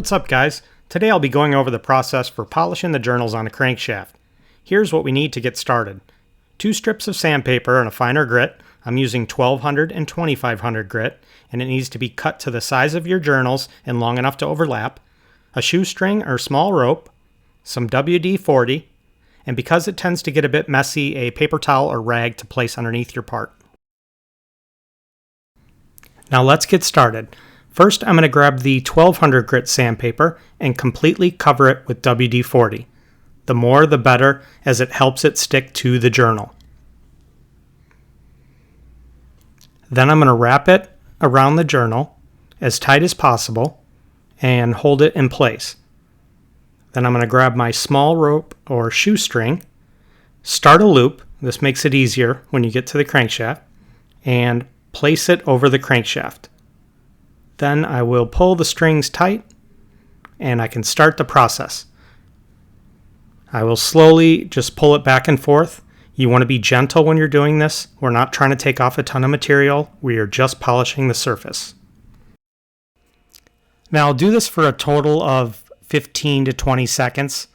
What's up, guys? Today I'll be going over the process for polishing the journals on a crankshaft. Here's what we need to get started. 2 strips of sandpaper and a finer grit. I'm using 1200 and 2500 grit, and it needs to be cut to the size of your journals and long enough to overlap. A shoestring or small rope, some WD-40, and because it tends to get a bit messy, a paper towel or rag to place underneath your part. Now let's get started. First, I'm going to grab the 1200 grit sandpaper and completely cover it with WD-40. The more the better, as it helps it stick to the journal. Then I'm going to wrap it around the journal as tight as possible and hold it in place. Then I'm going to grab my small rope or shoestring, start a loop, this makes it easier when you get to the crankshaft, and place it over the crankshaft. Then I will pull the strings tight and I can start the process. I will slowly just pull it back and forth. You want to be gentle when you're doing this. We're not trying to take off a ton of material. We are just polishing the surface. Now I'll do this for a total of 15 to 20 seconds.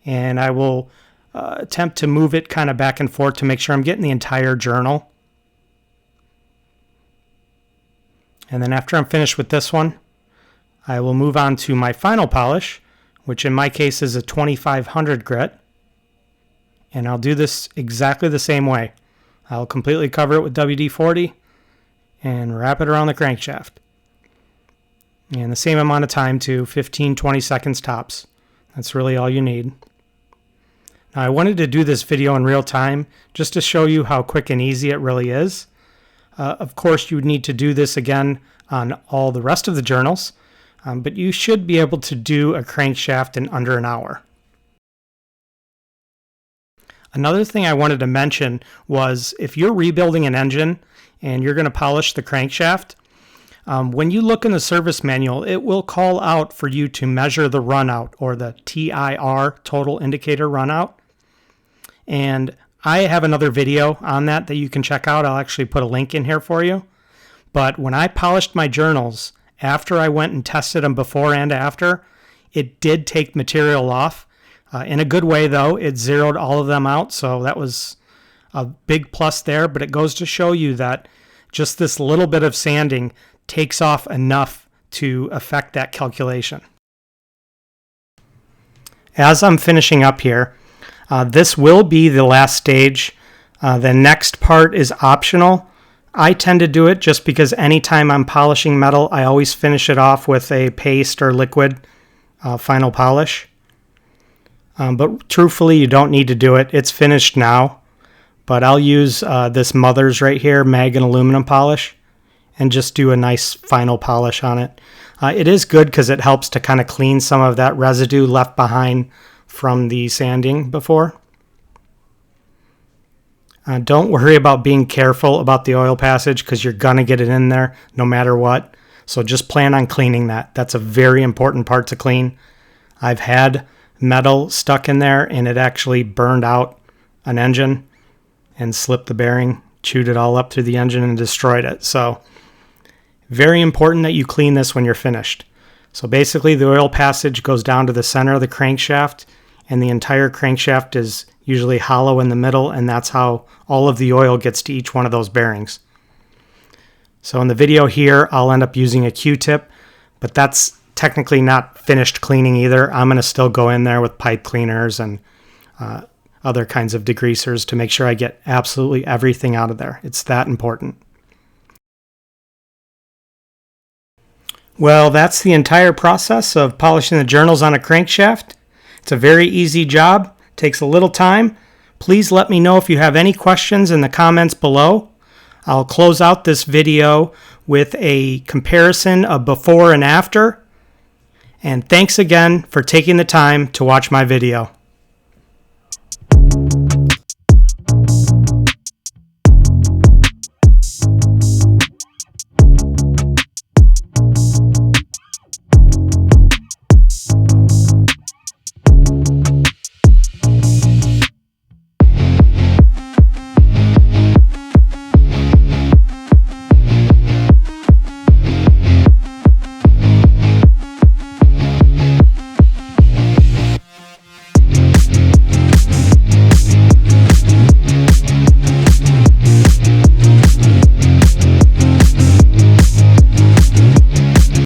And I will attempt to move it kind of back and forth to make sure I'm getting the entire journal. And then after I'm finished with this one, I will move on to my final polish, which in my case is a 2500 grit. And I'll do this exactly the same way. I'll completely cover it with WD-40 and wrap it around the crankshaft. And the same amount of time too, 15-20 seconds tops. That's really all you need. Now I wanted to do this video in real time just to show you how quick and easy it really is. Of course, you would need to do this again on all the rest of the journals, but you should be able to do a crankshaft in under an hour. Another thing I wanted to mention was if you're rebuilding an engine and you're going to polish the crankshaft, when you look in the service manual, it will call out for you to measure the runout, or the TIR, total indicator runout. And I have another video on that you can check out. I'll actually put a link in here for you. But when I polished my journals, after I went and tested them before and after, it did take material off. In a good way, though. It zeroed all of them out, so that was a big plus there. But it goes to show you that just this little bit of sanding takes off enough to affect that calculation. As I'm finishing up here, this will be the last stage. The next part is optional. I tend to do it just because anytime I'm polishing metal, I always finish it off with a paste or liquid final polish. But truthfully, you don't need to do it. It's finished now. But I'll use this Mother's right here, mag and aluminum polish, and just do a nice final polish on it. It is good because it helps to kind of clean some of that residue left behind from the sanding before. Don't worry about being careful about the oil passage because you're going to get it in there no matter what. So just plan on cleaning that. That's a very important part to clean. I've had metal stuck in there and it actually burned out an engine and slipped the bearing, chewed it all up through the engine and destroyed it. So very important that you clean this when you're finished. So basically the oil passage goes down to the center of the crankshaft, and the entire crankshaft is usually hollow in the middle, and that's how all of the oil gets to each one of those bearings. So in the video here, I'll end up using a Q-tip, but that's technically not finished cleaning either. I'm going to still go in there with pipe cleaners and other kinds of degreasers to make sure I get absolutely everything out of there. It's that important. Well, that's the entire process of polishing the journals on a crankshaft. It's a very easy job. Takes a little time. Please let me know if you have any questions in the comments below. I'll close out this video with a comparison of before and after. And thanks again for taking the time to watch my video.